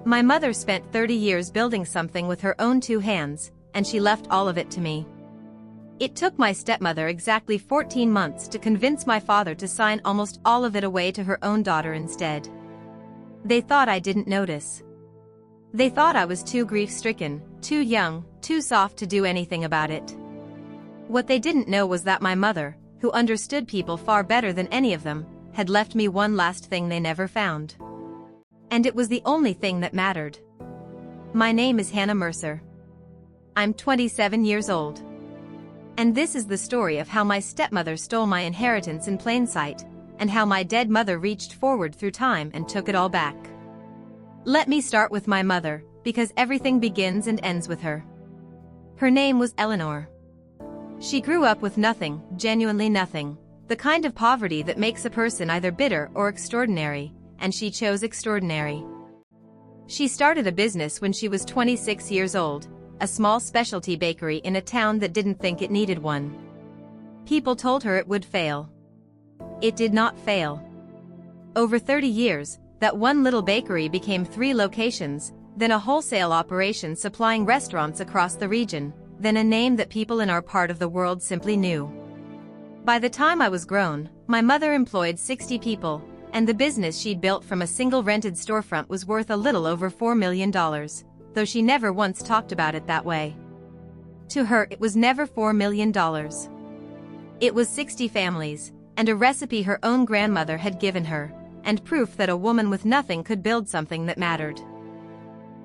My mother spent 30 years building something with her own two hands, and she left all of it to me. It took my stepmother exactly 14 months to convince my father to sign almost all of it away to her own daughter instead. They thought I didn't notice. They thought I was too grief-stricken, too young, too soft to do anything about it. What they didn't know was that my mother, who understood people far better than any of them, had left me one last thing they never found. And it was the only thing that mattered. My name is Hannah Mercer. I'm 27 years old. And this is the story of how my stepmother stole my inheritance in plain sight, and how my dead mother reached forward through time and took it all back. Let me start with my mother, because everything begins and ends with her. Her name was Eleanor. She grew up with nothing, genuinely nothing, the kind of poverty that makes a person either bitter or extraordinary, and she chose extraordinary. She started a business when she was 26 years old, a small specialty bakery in a town that didn't think it needed one. People told her it would fail. It did not fail. Over 30 years, that one little bakery became 3 locations, then a wholesale operation supplying restaurants across the region, then a name that people in our part of the world simply knew. By the time I was grown, my mother employed 60 people, and the business she'd built from a single rented storefront was worth a little over $4 million. Though she never once talked about it that way. To her it was never $4 million. It was 60 families, and a recipe her own grandmother had given her, and proof that a woman with nothing could build something that mattered.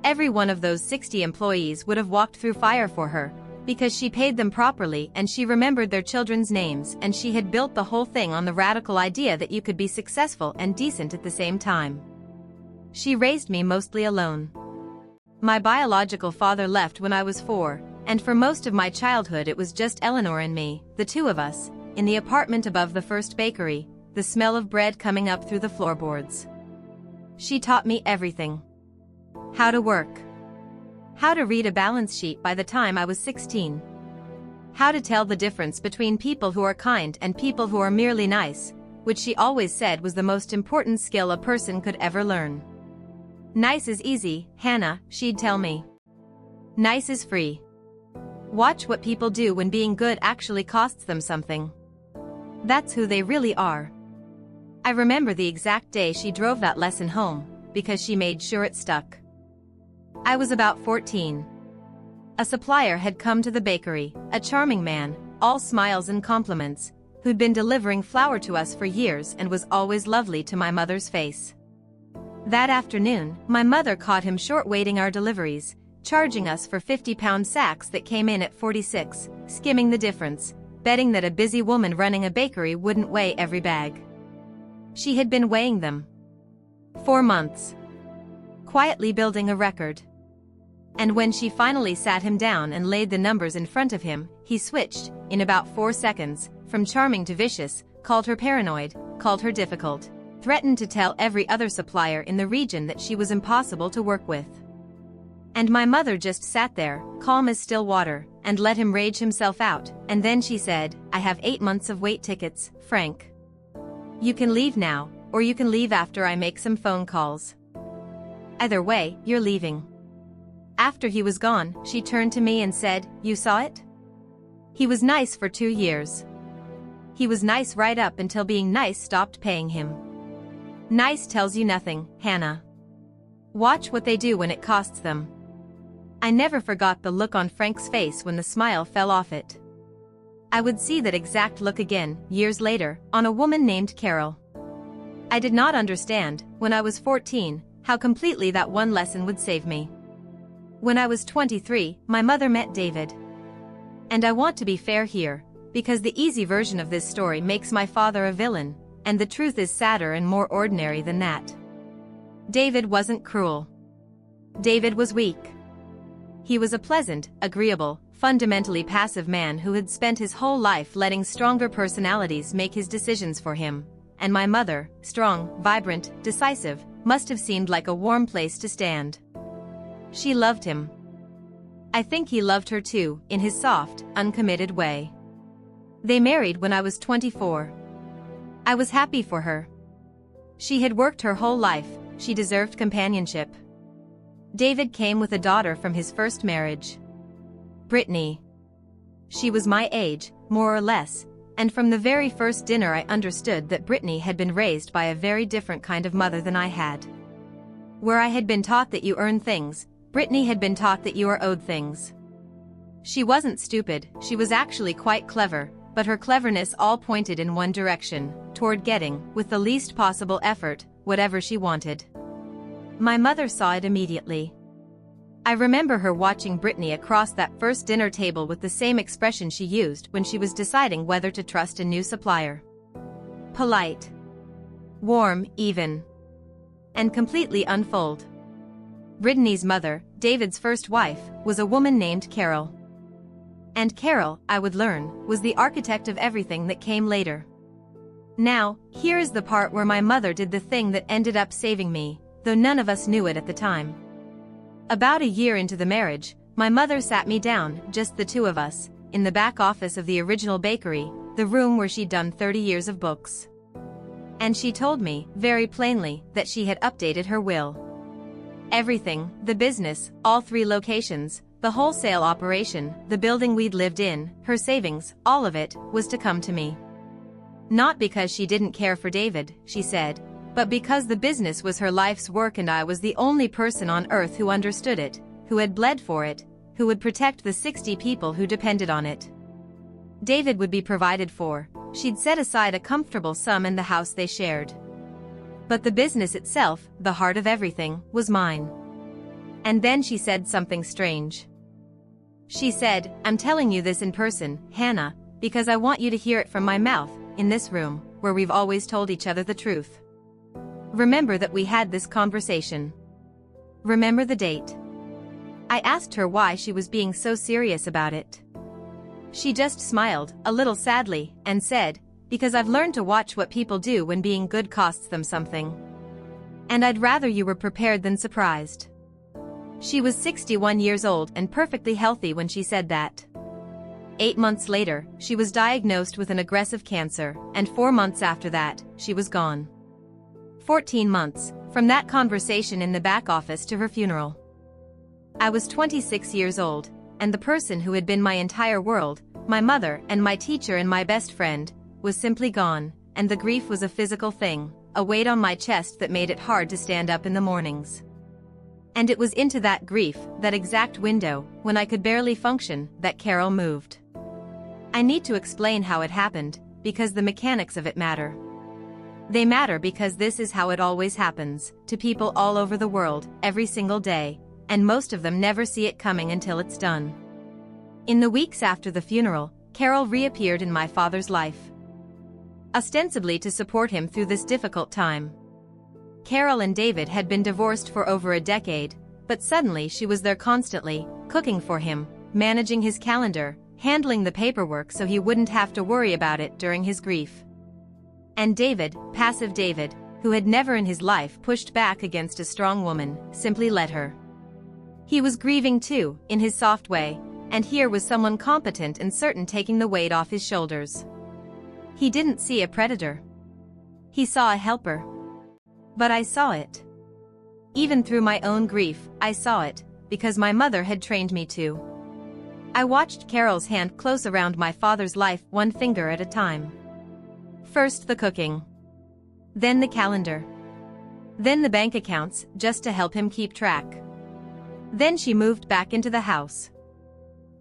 Every one of those 60 employees would have walked through fire for her, because she paid them properly and she remembered their children's names, and she had built the whole thing on the radical idea that you could be successful and decent at the same time. She raised me mostly alone. My biological father left when I was 4, and for most of my childhood it was just Eleanor and me, the two of us, in the apartment above the first bakery, the smell of bread coming up through the floorboards. She taught me everything. How to work. How to read a balance sheet by the time I was 16. How to tell the difference between people who are kind and people who are merely nice, which she always said was the most important skill a person could ever learn. Nice is easy, Hannah, she'd tell me. Nice is free. Watch what people do when being good actually costs them something. That's who they really are. I remember the exact day she drove that lesson home, because she made sure it stuck. I was about 14. A supplier had come to the bakery, a charming man, all smiles and compliments, who'd been delivering flour to us for years and was always lovely to my mother's face. That afternoon, my mother caught him short-weighting our deliveries, charging us for 50-pound sacks that came in at 46, skimming the difference, betting that a busy woman running a bakery wouldn't weigh every bag. She had been weighing them. 4 months. Quietly building a record. And when she finally sat him down and laid the numbers in front of him, he switched, in about 4 seconds, from charming to vicious, called her paranoid, called her difficult, threatened to tell every other supplier in the region that she was impossible to work with. And my mother just sat there, calm as still water, and let him rage himself out, and then she said, "I have 8 months of wait tickets, Frank. You can leave now, or you can leave after I make some phone calls. Either way, you're leaving." After he was gone, she turned to me and said, "You saw it? He was nice for 2 years. He was nice right up until being nice stopped paying him. Nice tells you nothing, Hannah. Watch what they do when it costs them." I never forgot the look on Frank's face when the smile fell off it. I would see that exact look again, years later, on a woman named Carol. I did not understand, when I was 14, how completely that one lesson would save me. When I was 23, my mother met David. And I want to be fair here, because the easy version of this story makes my father a villain, and the truth is sadder and more ordinary than that. David wasn't cruel. David was weak. He was a pleasant, agreeable, fundamentally passive man who had spent his whole life letting stronger personalities make his decisions for him, and my mother, strong, vibrant, decisive, must have seemed like a warm place to stand. She loved him. I think he loved her too, in his soft, uncommitted way. They married when I was 24. I was happy for her. She had worked her whole life, she deserved companionship. David came with a daughter from his first marriage. Brittany. She was my age, more or less, and from the very first dinner I understood that Brittany had been raised by a very different kind of mother than I had. Where I had been taught that you earn things, Brittany had been taught that you are owed things. She wasn't stupid, she was actually quite clever, but her cleverness all pointed in one direction, toward getting, with the least possible effort, whatever she wanted. My mother saw it immediately. I remember her watching Brittany across that first dinner table with the same expression she used when she was deciding whether to trust a new supplier. Polite. Warm, even. And completely unfold. Brittany's mother, David's first wife, was a woman named Carol. And Carol, I would learn, was the architect of everything that came later. Now, here is the part where my mother did the thing that ended up saving me, though none of us knew it at the time. About a year into the marriage, my mother sat me down, just the two of us, in the back office of the original bakery, the room where she'd done 30 years of books. And she told me, very plainly, that she had updated her will. Everything, the business, all 3 locations, the wholesale operation, the building we'd lived in, her savings, all of it, was to come to me. Not because she didn't care for David, she said, but because the business was her life's work and I was the only person on earth who understood it, who had bled for it, who would protect the 60 people who depended on it. David would be provided for, she'd set aside a comfortable sum in the house they shared. But the business itself, the heart of everything, was mine. And then she said something strange. She said, "I'm telling you this in person, Hannah, because I want you to hear it from my mouth, in this room, where we've always told each other the truth. Remember that we had this conversation. Remember the date." I asked her why she was being so serious about it. She just smiled, a little sadly, and said, "Because I've learned to watch what people do when being good costs them something. And I'd rather you were prepared than surprised." She was 61 years old and perfectly healthy when she said that. 8 months later, she was diagnosed with an aggressive cancer, and 4 months after that, she was gone. 14 months, from that conversation in the back office to her funeral. I was 26 years old, and the person who had been my entire world, my mother and my teacher and my best friend, was simply gone, and the grief was a physical thing, a weight on my chest that made it hard to stand up in the mornings. And it was into that grief, that exact window, when I could barely function, that Carol moved. I need to explain how it happened, because the mechanics of it matter. They matter because this is how it always happens, to people all over the world, every single day, and most of them never see it coming until it's done. In the weeks after the funeral, Carol reappeared in my father's life. Ostensibly to support him through this difficult time. Carol and David had been divorced for over a decade, but suddenly she was there constantly, cooking for him, managing his calendar, handling the paperwork so he wouldn't have to worry about it during his grief. And David, passive David, who had never in his life pushed back against a strong woman, simply let her. He was grieving too, in his soft way, and here was someone competent and certain taking the weight off his shoulders. He didn't see a predator. He saw a helper. But I saw it. Even through my own grief, I saw it, because my mother had trained me to. I watched Carol's hand close around my father's life, one finger at a time. First the cooking. Then the calendar. Then the bank accounts, just to help him keep track. Then she moved back into the house.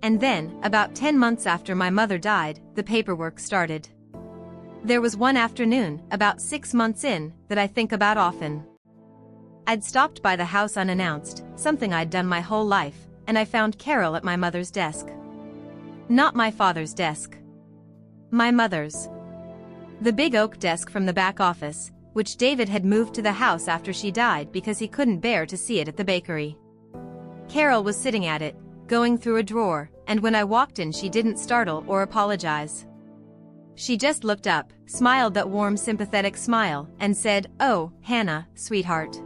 And then, about 10 months after my mother died, the paperwork started. There was one afternoon, about 6 months in, that I think about often. I'd stopped by the house unannounced, something I'd done my whole life, and I found Carol at my mother's desk. Not my father's desk. My mother's. The big oak desk from the back office, which David had moved to the house after she died because he couldn't bear to see it at the bakery. Carol was sitting at it, going through a drawer, and when I walked in she didn't startle or apologize. She just looked up, smiled that warm sympathetic smile, and said, "Oh, Hannah, sweetheart.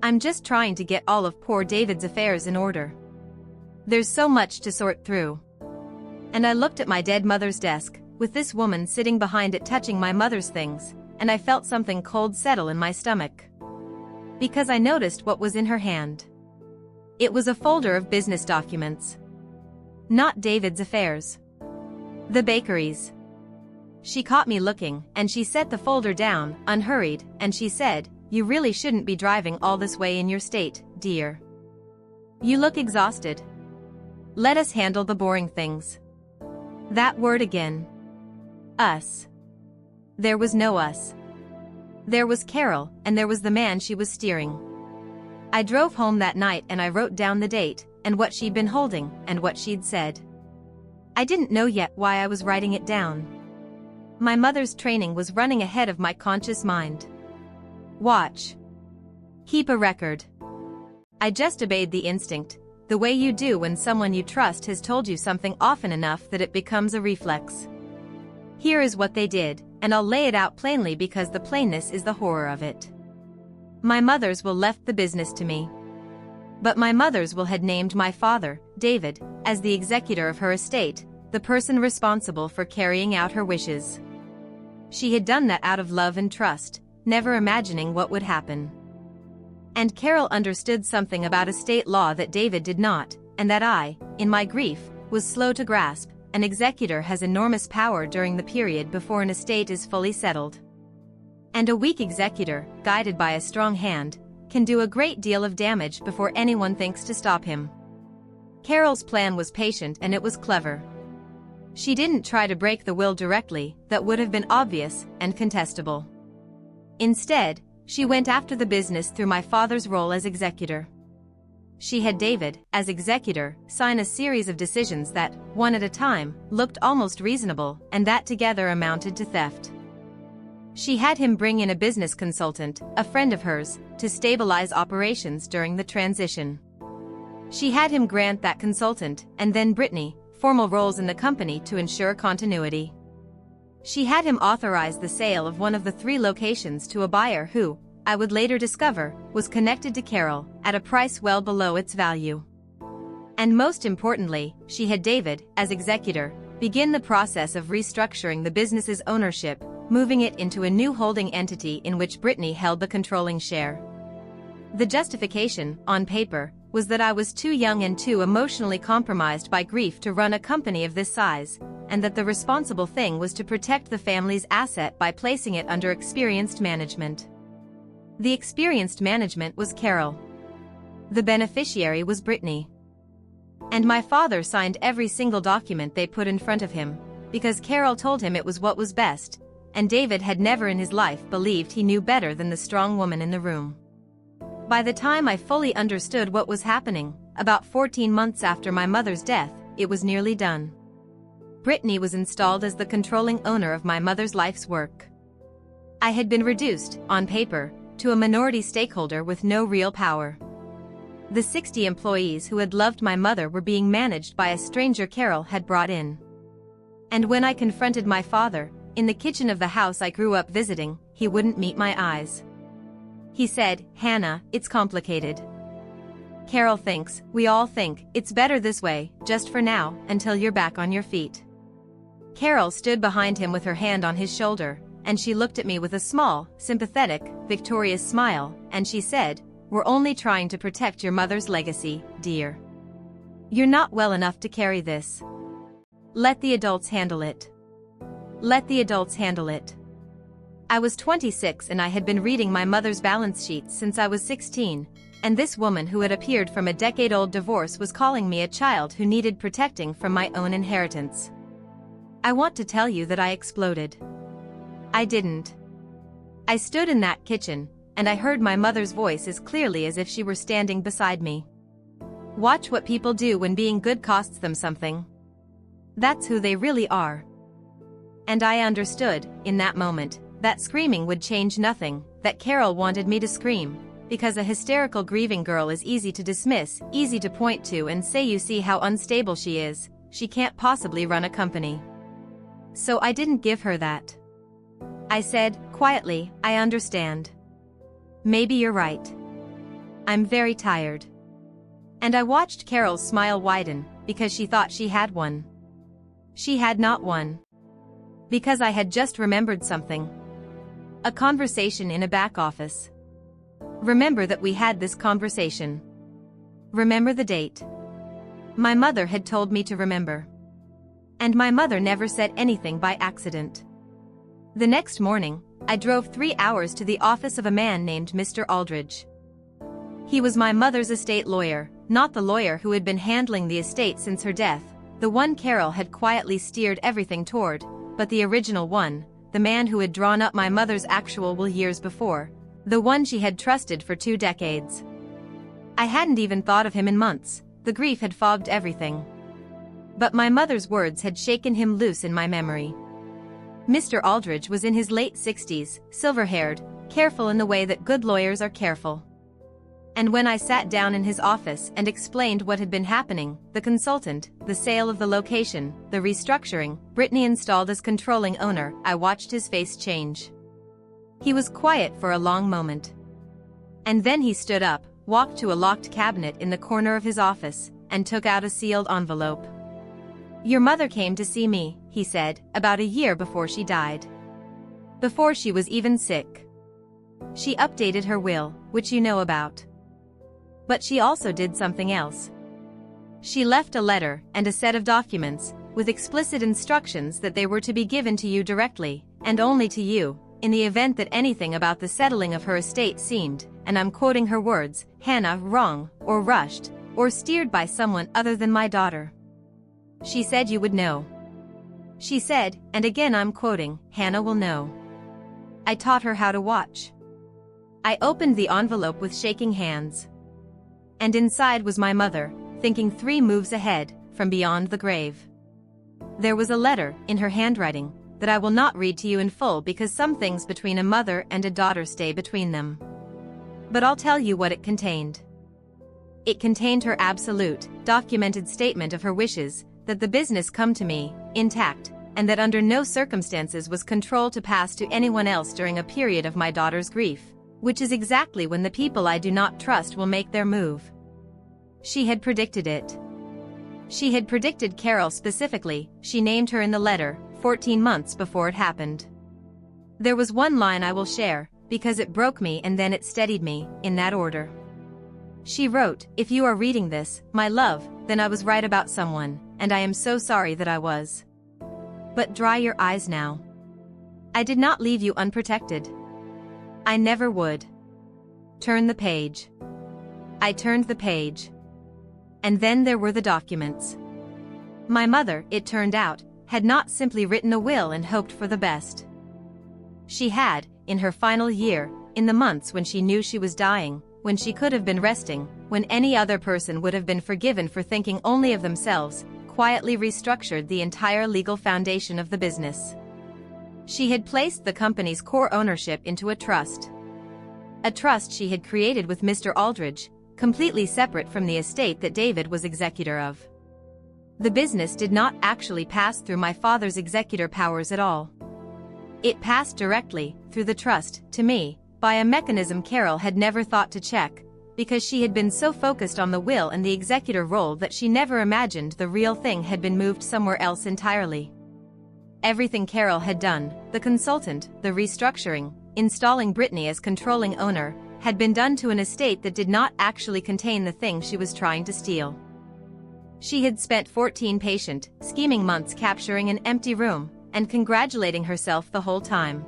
I'm just trying to get all of poor David's affairs in order. There's so much to sort through." And I looked at my dead mother's desk, with this woman sitting behind it touching my mother's things, and I felt something cold settle in my stomach. Because I noticed what was in her hand. It was a folder of business documents. Not David's affairs. The bakeries. She caught me looking, and she set the folder down, unhurried, and she said, "You really shouldn't be driving all this way in your state, dear. You look exhausted. Let us handle the boring things." That word again. Us. There was no us. There was Carol, and there was the man she was steering. I drove home that night and I wrote down the date, and what she'd been holding, and what she'd said. I didn't know yet why I was writing it down. My mother's training was running ahead of my conscious mind. Watch. Keep a record. I just obeyed the instinct, the way you do when someone you trust has told you something often enough that it becomes a reflex. Here is what they did, and I'll lay it out plainly because the plainness is the horror of it. My mother's will left the business to me. But my mother's will had named my father, David, as the executor of her estate, the person responsible for carrying out her wishes. She had done that out of love and trust, never imagining what would happen. And Carol understood something about estate law that David did not, and that I, in my grief, was slow to grasp. An executor has enormous power during the period before an estate is fully settled. And a weak executor, guided by a strong hand, can do a great deal of damage before anyone thinks to stop him. Carol's plan was patient and it was clever. She didn't try to break the will directly, that would have been obvious and contestable. Instead, she went after the business through my father's role as executor. She had David, as executor, sign a series of decisions that, one at a time, looked almost reasonable, and that together amounted to theft. She had him bring in a business consultant, a friend of hers, to stabilize operations during the transition. She had him grant that consultant, and then Brittany, formal roles in the company to ensure continuity. She had him authorize the sale of one of the 3 locations to a buyer who, I would later discover, was connected to Carol, at a price well below its value. And most importantly, she had David, as executor, begin the process of restructuring the business's ownership, moving it into a new holding entity in which Brittany held the controlling share. The justification, on paper, was that I was too young and too emotionally compromised by grief to run a company of this size, and that the responsible thing was to protect the family's asset by placing it under experienced management. The experienced management was Carol. The beneficiary was Brittany. And my father signed every single document they put in front of him, because Carol told him it was what was best, and David had never in his life believed he knew better than the strong woman in the room. By the time I fully understood what was happening, about 14 months after my mother's death, it was nearly done. Brittany was installed as the controlling owner of my mother's life's work. I had been reduced, on paper, to a minority stakeholder with no real power. The 60 employees who had loved my mother were being managed by a stranger Carol had brought in. And when I confronted my father, in the kitchen of the house I grew up visiting, he wouldn't meet my eyes. He said, "Hannah, it's complicated. Carol thinks, we all think, it's better this way, just for now, until you're back on your feet." Carol stood behind him with her hand on his shoulder, and she looked at me with a small, sympathetic, victorious smile, and she said, "We're only trying to protect your mother's legacy, dear. You're not well enough to carry this. Let the adults handle it. Let the adults handle it." I was 26 and I had been reading my mother's balance sheets since I was 16, and this woman who had appeared from a decade-old divorce was calling me a child who needed protecting from my own inheritance. I want to tell you that I exploded. I didn't. I stood in that kitchen, and I heard my mother's voice as clearly as if she were standing beside me. Watch what people do when being good costs them something. That's who they really are. And I understood, in that moment, that screaming would change nothing, that Carol wanted me to scream, because a hysterical grieving girl is easy to dismiss, easy to point to and say, "You see how unstable she is, she can't possibly run a company." So I didn't give her that. I said, quietly, "I understand. Maybe you're right. I'm very tired." And I watched Carol's smile widen, because she thought she had one. She had not one. Because I had just remembered something. A conversation in a back office. Remember that we had this conversation. Remember the date. My mother had told me to remember. And my mother never said anything by accident. The next morning, I drove 3 hours to the office of a man named Mr. Aldridge. He was my mother's estate lawyer, not the lawyer who had been handling the estate since her death, the one Carol had quietly steered everything toward, but the original one, the man who had drawn up my mother's actual will years before, the one she had trusted for 2 decades. I hadn't even thought of him in months, the grief had fogged everything. But my mother's words had shaken him loose in my memory. Mr. Aldridge was in his late 60s, silver-haired, careful in the way that good lawyers are careful. And when I sat down in his office and explained what had been happening, the consultant, the sale of the location, the restructuring, Brittany installed as controlling owner, I watched his face change. He was quiet for a long moment. And then he stood up, walked to a locked cabinet in the corner of his office, and took out a sealed envelope. "Your mother came to see me," he said, "about a year before she died. Before she was even sick. She updated her will, which you know about. But she also did something else. She left a letter and a set of documents, with explicit instructions that they were to be given to you directly, and only to you, in the event that anything about the settling of her estate seemed, and I'm quoting her words, Hannah, wrong, or rushed, or steered by someone other than my daughter. She said you would know. She said, and again I'm quoting, Hannah will know. I taught her how to watch." I opened the envelope with shaking hands. And inside was my mother, thinking 3 moves ahead, from beyond the grave. There was a letter, in her handwriting, that I will not read to you in full because some things between a mother and a daughter stay between them. But I'll tell you what it contained. It contained her absolute, documented statement of her wishes, that the business come to me, intact, and that under no circumstances was control to pass to anyone else during a period of my daughter's grief, which is exactly when the people I do not trust will make their move. She had predicted it. She had predicted Carol specifically, she named her in the letter, 14 months before it happened. There was one line I will share, because it broke me and then it steadied me, in that order. She wrote, "If you are reading this, my love, then I was right about someone, and I am so sorry that I was. But dry your eyes now. I did not leave you unprotected. I never would. Turn the page." I turned the page. And then there were the documents. My mother, it turned out, had not simply written a will and hoped for the best. She had, in her final year, in the months when she knew she was dying, when she could have been resting, when any other person would have been forgiven for thinking only of themselves, quietly restructured the entire legal foundation of the business. She had placed the company's core ownership into a trust. A trust she had created with Mr. Aldridge, completely separate from the estate that David was executor of. The business did not actually pass through my father's executor powers at all. It passed directly, through the trust, to me, by a mechanism Carol had never thought to check, because she had been so focused on the will and the executor role that she never imagined the real thing had been moved somewhere else entirely. Everything Carol had done, the consultant, the restructuring, installing Brittany as controlling owner, had been done to an estate that did not actually contain the thing she was trying to steal. She had spent 14 patient, scheming months capturing an empty room, and congratulating herself the whole time.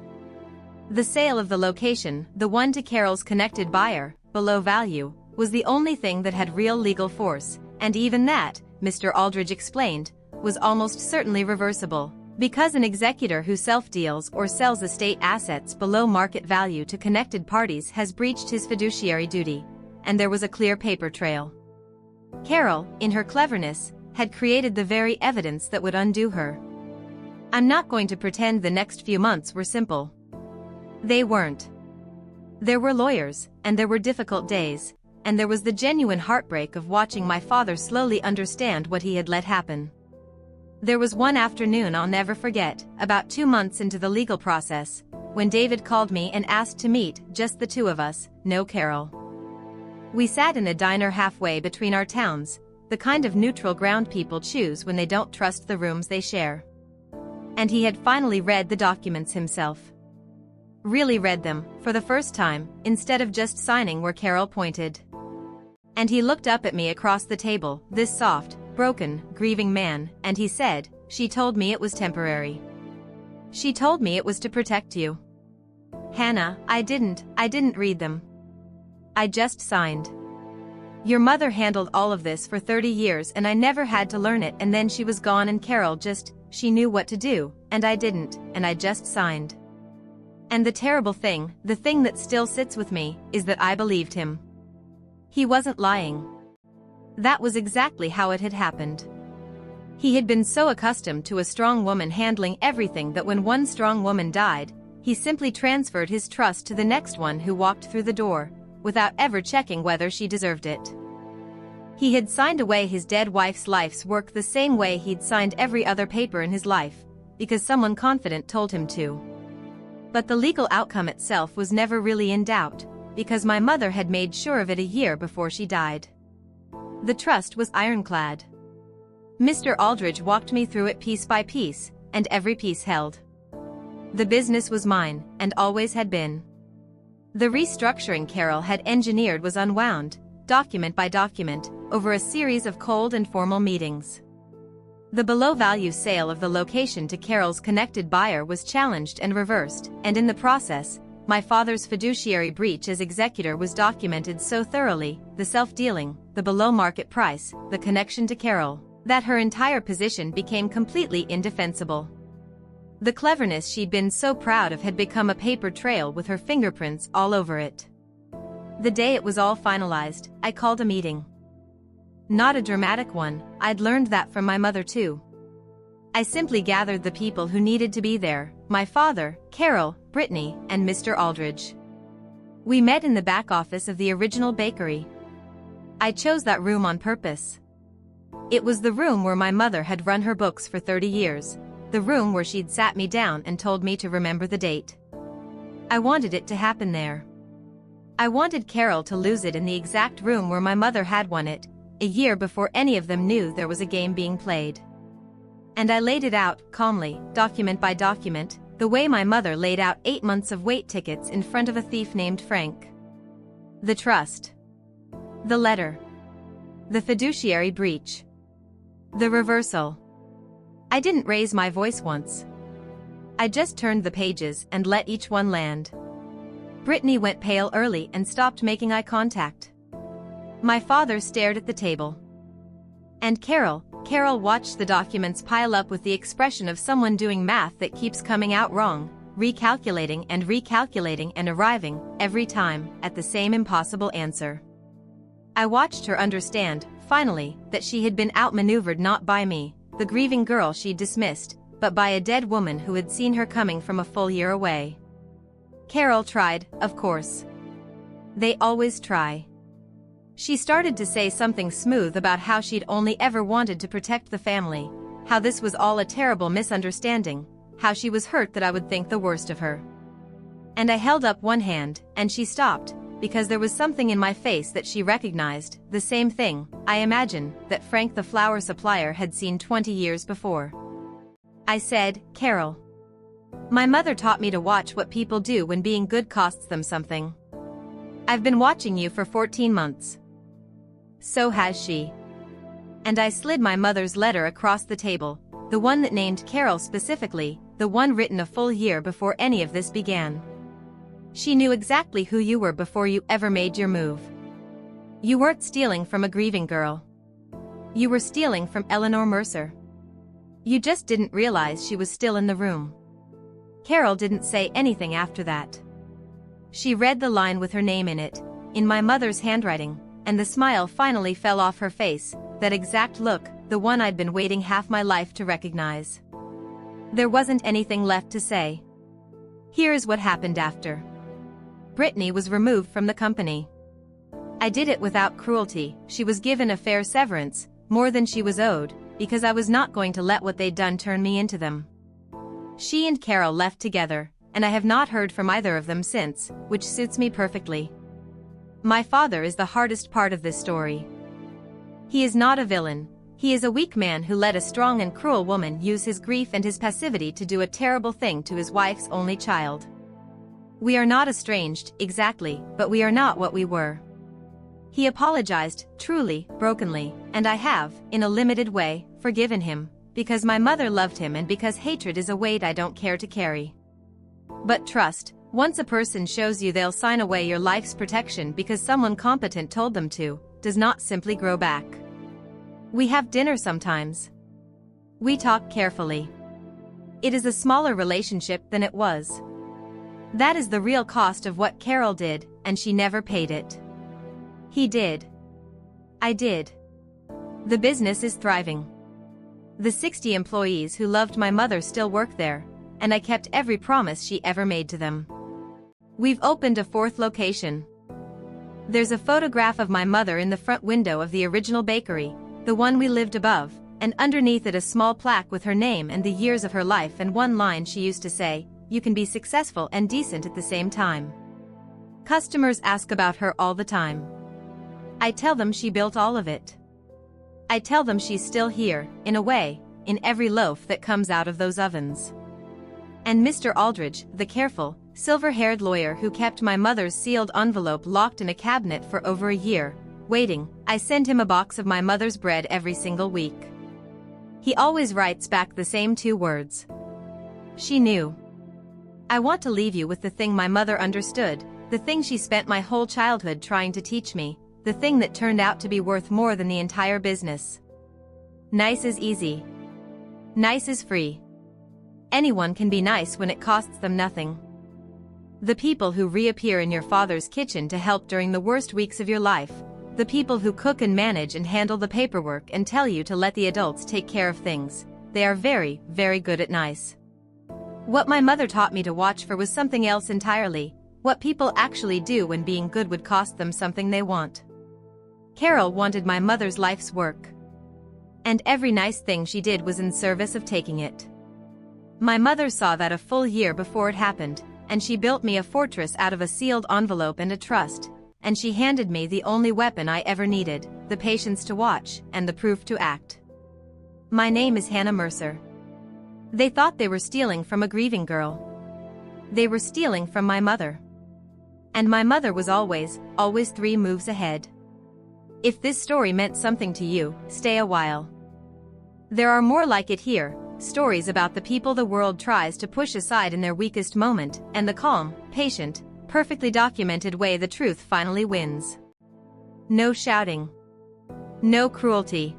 The sale of the location, the one to Carol's connected buyer, below value, was the only thing that had real legal force, and even that, Mr. Aldridge explained, was almost certainly reversible, because an executor who self-deals or sells estate assets below market value to connected parties has breached his fiduciary duty, and there was a clear paper trail. Carol, in her cleverness, had created the very evidence that would undo her. I'm not going to pretend the next few months were simple. They weren't. There were lawyers, and there were difficult days, and there was the genuine heartbreak of watching my father slowly understand what he had let happen. There was one afternoon I'll never forget, about 2 months into the legal process, when David called me and asked to meet, just the 2 of us, no Carol. We sat in a diner halfway between our towns, the kind of neutral ground people choose when they don't trust the rooms they share. And he had finally read the documents himself. Really read them, for the first time, instead of just signing where Carol pointed. And he looked up at me across the table, this soft, broken, grieving man, and he said, "She told me it was temporary. She told me it was to protect you." Hannah, I didn't read them. I just signed. Your mother handled all of this for 30 years and I never had to learn it, and then she was gone and Carol she knew what to do, and I didn't, and I just signed. And the terrible thing, the thing that still sits with me, is that I believed him. He wasn't lying. That was exactly how it had happened. He had been so accustomed to a strong woman handling everything that when one strong woman died, he simply transferred his trust to the next one who walked through the door, without ever checking whether she deserved it. He had signed away his dead wife's life's work the same way he'd signed every other paper in his life, because someone confident told him to. But the legal outcome itself was never really in doubt, because my mother had made sure of it a year before she died. The trust was ironclad. Mr. Aldridge walked me through it piece by piece, and every piece held. The business was mine, and always had been. The restructuring Carol had engineered was unwound, document by document, over a series of cold and formal meetings. The below-value sale of the location to Carol's connected buyer was challenged and reversed, and in the process, my father's fiduciary breach as executor was documented so thoroughly, the self-dealing, the below-market price, the connection to Carol, that her entire position became completely indefensible. The cleverness she'd been so proud of had become a paper trail with her fingerprints all over it. The day it was all finalized, I called a meeting. Not a dramatic one, I'd learned that from my mother too. I simply gathered the people who needed to be there, my father, Carol, Brittany, and Mr. Aldridge. We met in the back office of the original bakery. I chose that room on purpose. It was the room where my mother had run her books for 30 years, the room where she'd sat me down and told me to remember the date. I wanted it to happen there. I wanted Carol to lose it in the exact room where my mother had won it, a year before any of them knew there was a game being played. And I laid it out, calmly, document by document, the way my mother laid out 8 months of wait tickets in front of a thief named Frank. The trust. The letter. The fiduciary breach. The reversal. I didn't raise my voice once. I just turned the pages and let each one land. Brittany went pale early and stopped making eye contact. My father stared at the table. And Carol watched the documents pile up with the expression of someone doing math that keeps coming out wrong, recalculating and arriving, every time, at the same impossible answer. I watched her understand, finally, that she had been outmaneuvered not by me, the grieving girl she'd dismissed, but by a dead woman who had seen her coming from a full year away. Carol tried, of course. They always try. She started to say something smooth about how she'd only ever wanted to protect the family, how this was all a terrible misunderstanding, how she was hurt that I would think the worst of her. And I held up one hand, and she stopped, because there was something in my face that she recognized, the same thing, I imagine, that Frank the flower supplier had seen 20 years before. I said, Carol. My mother taught me to watch what people do when being good costs them something. I've been watching you for 14 months. So has she. And I slid my mother's letter across the table, the one that named Carol specifically, the one written a full year before any of this began. She knew exactly who you were before you ever made your move. You weren't stealing from a grieving girl. You were stealing from Eleanor Mercer. You just didn't realize she was still in the room. Carol didn't say anything after that. She read the line with her name in it, in my mother's handwriting, and the smile finally fell off her face, that exact look, the one I'd been waiting half my life to recognize. There wasn't anything left to say. Here's what happened after. Brittany was removed from the company. I did it without cruelty. She was given a fair severance, more than she was owed, because I was not going to let what they'd done turn me into them. She and Carol left together, and I have not heard from either of them since, which suits me perfectly. My father is the hardest part of this story. He is not a villain. He is a weak man who let a strong and cruel woman use his grief and his passivity to do a terrible thing to his wife's only child. We are not estranged, exactly, but we are not what we were. He apologized, truly, brokenly, and I have, in a limited way, forgiven him, because my mother loved him and because hatred is a weight I don't care to carry. But trust, once a person shows you they'll sign away your life's protection because someone competent told them to, does not simply grow back. We have dinner sometimes. We talk carefully. It is a smaller relationship than it was. That is the real cost of what Carol did, and she never paid it. He did. I did. The business is thriving. The 60 employees who loved my mother still work there, and I kept every promise she ever made to them. We've opened a 4th location. There's a photograph of my mother in the front window of the original bakery, the one we lived above, and underneath it a small plaque with her name and the years of her life and one line she used to say, "You can be successful and decent at the same time." Customers ask about her all the time. I tell them she built all of it. I tell them she's still here, in a way, in every loaf that comes out of those ovens. And Mr. Aldridge, the careful, silver-haired lawyer who kept my mother's sealed envelope locked in a cabinet for over a year, waiting, I send him a box of my mother's bread every single week. He always writes back the same 2 words. She knew. I want to leave you with the thing my mother understood, the thing she spent my whole childhood trying to teach me, the thing that turned out to be worth more than the entire business. Nice is easy. Nice is free. Anyone can be nice when it costs them nothing. The people who reappear in your father's kitchen to help during the worst weeks of your life, the people who cook and manage and handle the paperwork and tell you to let the adults take care of things, they are very, very good at nice. What my mother taught me to watch for was something else entirely, what people actually do when being good would cost them something they want. Carol wanted my mother's life's work. And every nice thing she did was in service of taking it. My mother saw that a full year before it happened, and she built me a fortress out of a sealed envelope and a trust, and she handed me the only weapon I ever needed, the patience to watch, and the proof to act. My name is Hannah Mercer. They thought they were stealing from a grieving girl. They were stealing from my mother. And my mother was always 3 moves ahead. If this story meant something to you, stay a while. There are more like it here, stories about the people the world tries to push aside in their weakest moment, and the calm, patient, perfectly documented way the truth finally wins. No shouting. No cruelty.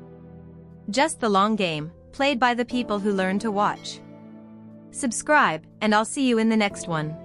Just the long game, played by the people who learn to watch. Subscribe, and I'll see you in the next one.